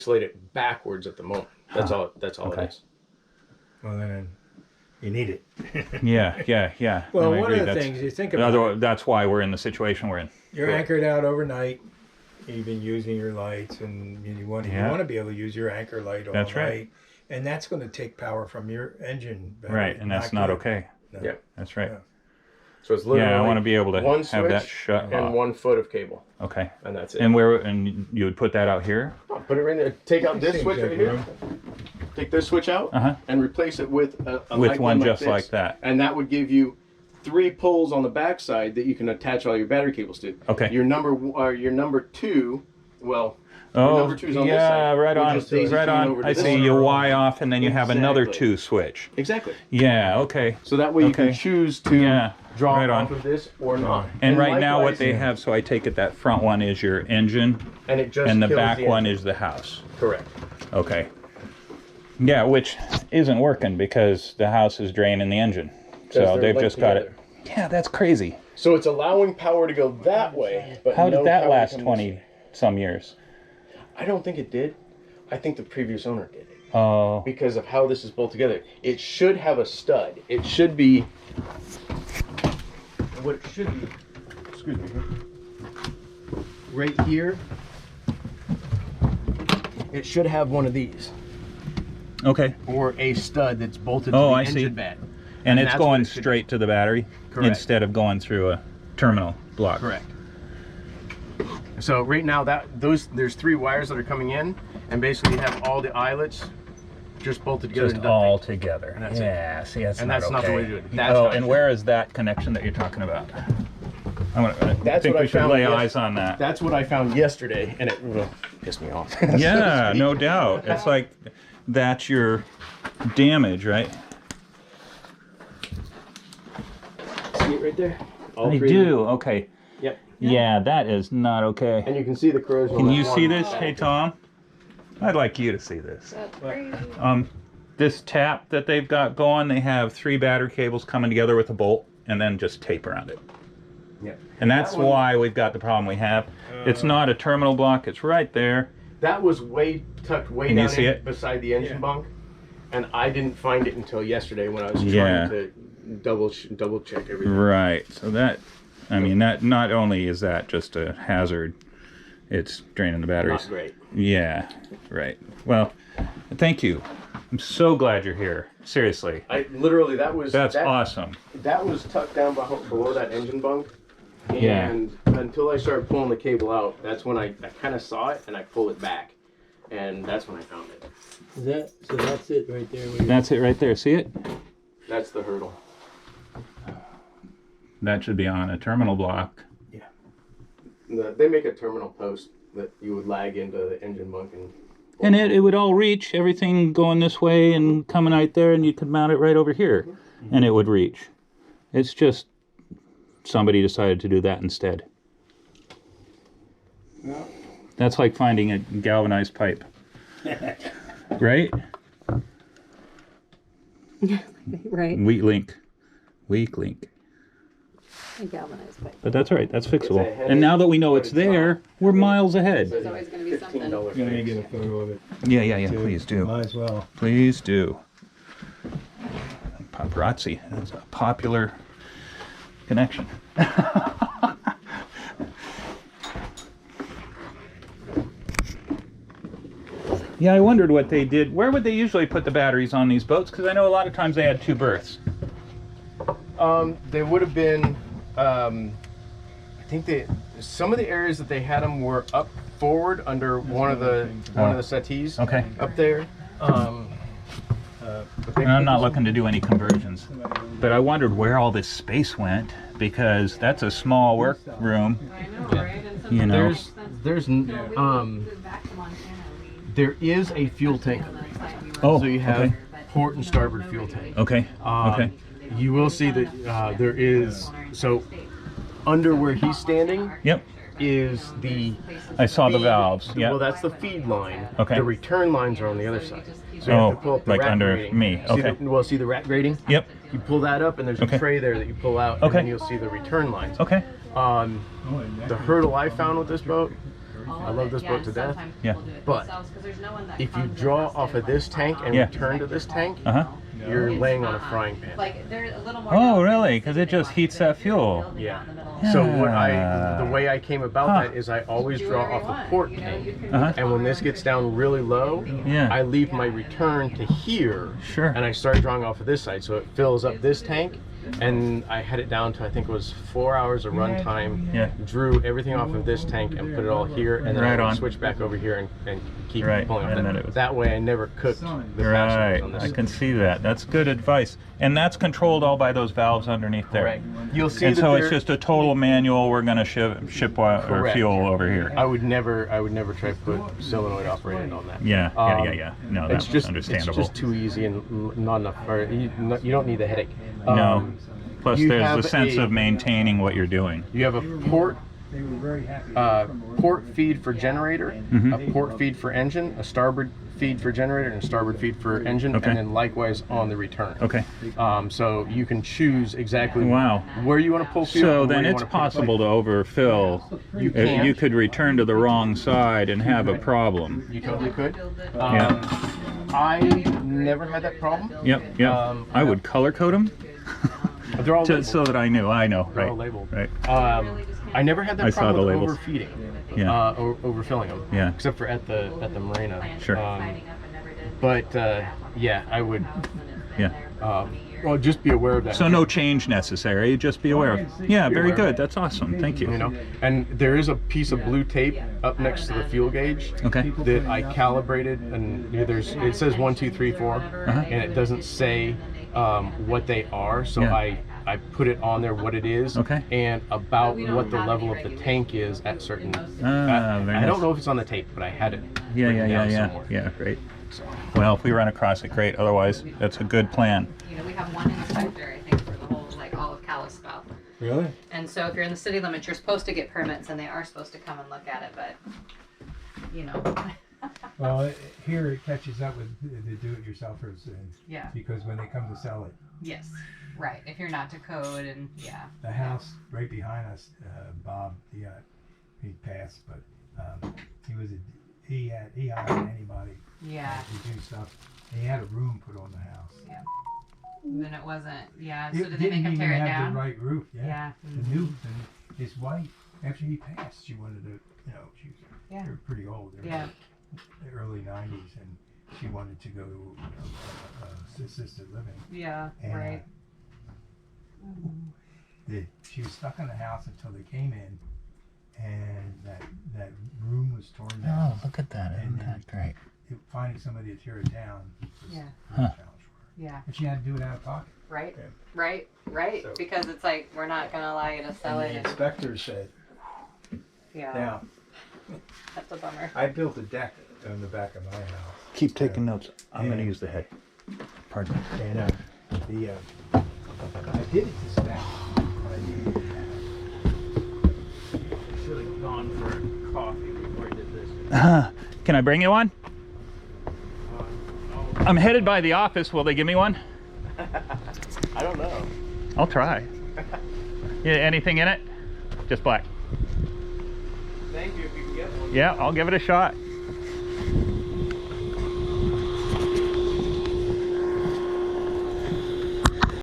isolate it backwards at the moment. That's all. That's all Okay. it is. Well, then you need it. Yeah. Well, I one agree. of the That's- things you think about, that's why we're in the situation we're in. you're anchored out overnight. You've been using your lights, and you want to be able to use your anchor light all That's night. right. And that's going to take power from your engine battery. Right, and that's not good. okay. No. Yeah. That's right. Yeah. So it's literally I want to be able to one have that switch shut and off. 1 foot of cable, Okay. and that's it. And you would put that out here? Put it right there. Take out this Seems switch like right here. room. Take this switch out and replace it with a With light one like just this. like that. And that would give you 3 poles on the backside that you can attach all your battery cables to. Okay. Your number 2, well, your Oh, number 2 is on this yeah, side. right We'll on. just daisy Right chain on. over to I this see. side. You Y off, and then you have another Exactly. 2 switch. Exactly. Yeah. Okay. So that way you Okay. can choose to Yeah, draw right on. off of this or not. And right now, what likewise- they have, so I take it that front one is your engine, and it just and the kills back one engine. is the house. Correct. Okay. Yeah, which isn't working because the house is draining the engine. So they're they've linked just got together. it. Yeah, that's crazy. So it's allowing power to go that way, but How no did that power last comes- 20 some years? I don't think it did. I think the previous owner did it Oh, because of how this is bolted together. It should have a stud. It should be what it should be. Excuse me. Right here. It should have one of these okay. or a stud that's bolted to Oh, the I engine see. bed. And it's that's what going it should straight to the battery Correct. instead of going through a terminal block. Correct. So right now there's 3 wires that are coming in, and basically you have all the eyelets just bolted together. Just and all together. And that's it. Yeah, see, that's And not that's okay. not the way to do it. That's Oh, how it and should where is that connection that you're talking about? I That's think what we I should found lay yes- eyes on that. That's what I found yesterday, and it pissed me off. Yeah, no doubt. It's like that's your damage, right? See it right there? All I 3 do. Okay. Yep. Yeah, that is not okay. And you can see the corrosion. Can on you that see one. this? Hey, Tom. I'd like you to see this. That's crazy. This tap that they've got going, they have 3 battery cables coming together with a bolt and then just tape around it. Yep. And that's That one- why we've got the problem we have. It's not a terminal block. It's right there. That was tucked way Can you down see in it? beside the engine bunk, and I didn't find it until yesterday when I was Yeah. trying to double check everything. Right. So that, I mean, that not only is that just a hazard, it's draining the batteries. Not great. Yeah. Right. Well, thank you. I'm so glad you're here. Seriously. I literally That's awesome. That was tucked down below that engine bunk. Yeah. And until I started pulling the cable out, that's when I kind of saw it and I pulled it back. And that's when I found it. So that's it right there. That's it right there. See it? That's the hurdle. That should be on a terminal block. They make a terminal post that you would lag into the engine bunk and And it would all reach, everything going this way and coming out there, and you could mount it right over here, and it would reach. It's just somebody decided to do that instead. No. That's like finding a galvanized pipe. Right? Right. Weak link. Weak link. A galvanized pipe. But that's all right, that's fixable. It's a And now that we know headache, it's but it's not. there, we're miles ahead. There's always going to be something. $15 I'm gonna fix. get a photo of it. Yeah, too. please do. Might as well. Please do. Paparazzi. That's a popular connection. Yeah, I wondered what they did. Where would they usually put the batteries on these boats? Because I know a lot of times they had 2 berths. They would have been. I think some of the areas that they had them were up forward under one of the settees. Okay. Up there. But they And I'm put not this- looking to do any conversions. But I wondered where all this space went, because that's a small workroom. I know, right? And sometimes You know. it makes sense. There's So we moved back to Montana. there is a fuel tank. On that side we were Oh, So you have okay. port and starboard fuel tank. Okay. Okay. You will see that there is so under where he's standing Yep. is the I saw the feed- valves. Well, Yeah. that's the feed line. Okay. The return lines are on the other side. So you Oh, have to pull up the like rack under grating. me. See Okay. see the rack grating? Yep. You pull that up, and there's Okay. a tray there that you pull out, Okay. and then you'll see the return lines. Okay. The hurdle I found with this boat all I of love it. this Yeah, boat and to death. sometimes Yeah. people do it But themselves 'cause there's no one that if you comes and draw has to, off of this like, tank and Yeah. return to this tank, Uh-huh. you're It's, laying on a uh-uh. frying pan. Like they're a little more. Oh, down really? than 'Cause the it city just one, heats but that if you're fuel. building Yeah. out in the middle of So Yeah. the way I came about Huh. that is I always do draw whatever off you the want, port you know, tank. you can Uh-huh. make And when your this own gets down really low, Yeah. I leave my return to here. Sure. And I start drawing off of this side, so it fills up this tank. And I had it down to, I think it was 4 hours of run time. Yeah. Drew everything off of this tank and put it all here, and then Right I would on. switch back over here and keep Right, pulling off and that. then it was- That way I never cooked the Right, fasteners on this. I can see that. That's good advice. And that's controlled all by those valves underneath there. Correct. You'll see And that so it's there- just a total manual. We're going to ship or Correct. fuel over here. I would never try to put solenoid operated on that. Yeah. No, It's that's just understandable. It's just too easy and not enough. Or you don't need the headache. No. Plus, you there's have the sense of maintaining what you're doing. You have a port feed for generator, Mhm. a port feed for engine, a starboard feed for generator, and a starboard feed for engine, Okay. and then likewise on the return. Okay. So you can choose exactly Wow. where you want to pull fuel. So and where then you it's wanna put it. possible to overfill. You Uh, can. You could return to the wrong side and have a problem. You totally could. Yeah. I never had that problem. Yep. Um, I would color code them They're all labeled. so that I knew. I know. They're Right. all labeled. Right. I never had that I saw problem the with labels. overfeeding. Yeah. Overfilling them. Yeah. Except for at the marina. Sure. But yeah, I would. Yeah. Well, just be aware of that. So no change necessary. Just be aware of. Yeah. Be Very aware. good. That's awesome. Thank you. You know, and there is a piece of blue tape up next to the fuel gauge Okay. that I calibrated, and it says 1, 2, 3, 4, Uh-huh. and it doesn't say what they are. So Yeah. I put it on there what it is, Okay. and about what the level of the tank is at certain. Very I nice. don't know if it's on the tape, but I had it. Yeah. written down somewhere. Yeah. Great. Well, if we run across it, great. Otherwise, that's a good plan. You know, we have one inspector, I think, for the whole, like, all of Kalispell. Really? And so if you're in the city limits, you're supposed to get permits, and they are supposed to come and look at it, but, you know. Well, here it catches up with the do-it-yourselfers, and Yeah. because when they come to sell it, Yes. Right. If you're not to code, and yeah. the house right behind us, Bob, he passed, but he hired anybody Yeah. to do stuff. And he had a room put on the house. Then it wasn't. Yeah. So It did they make didn't him even tear it have down? the right roof. Yeah. Yeah. The new, and his wife, after he passed, she wanted to, she Yeah. they were pretty old. They were Yeah. the early 90s, and she wanted to go to assisted living. Yeah. And, Right. she was stuck in the house until they came in, and that room was torn down. Oh, look at that! Isn't that great? Finding somebody to tear it down was Yeah. a challenge for her. Yeah. And she had to do it out of pocket. Right. Yeah. Right. Right. So- Because it's like we're not gonna allow you to sell And it. the And, inspector said, yeah. now, That's a bummer. I built a deck on the back of my house. Keep taking notes. I'm going to Yeah. use the head. Pardon me. And I did it to spec. Should have gone for coffee before I did this. Can I bring you one? I'm headed by the office. Will they give me one? I don't know. I'll try. Yeah, anything in it? Just black. Thank you if you can get one. Yeah, I'll give it a shot.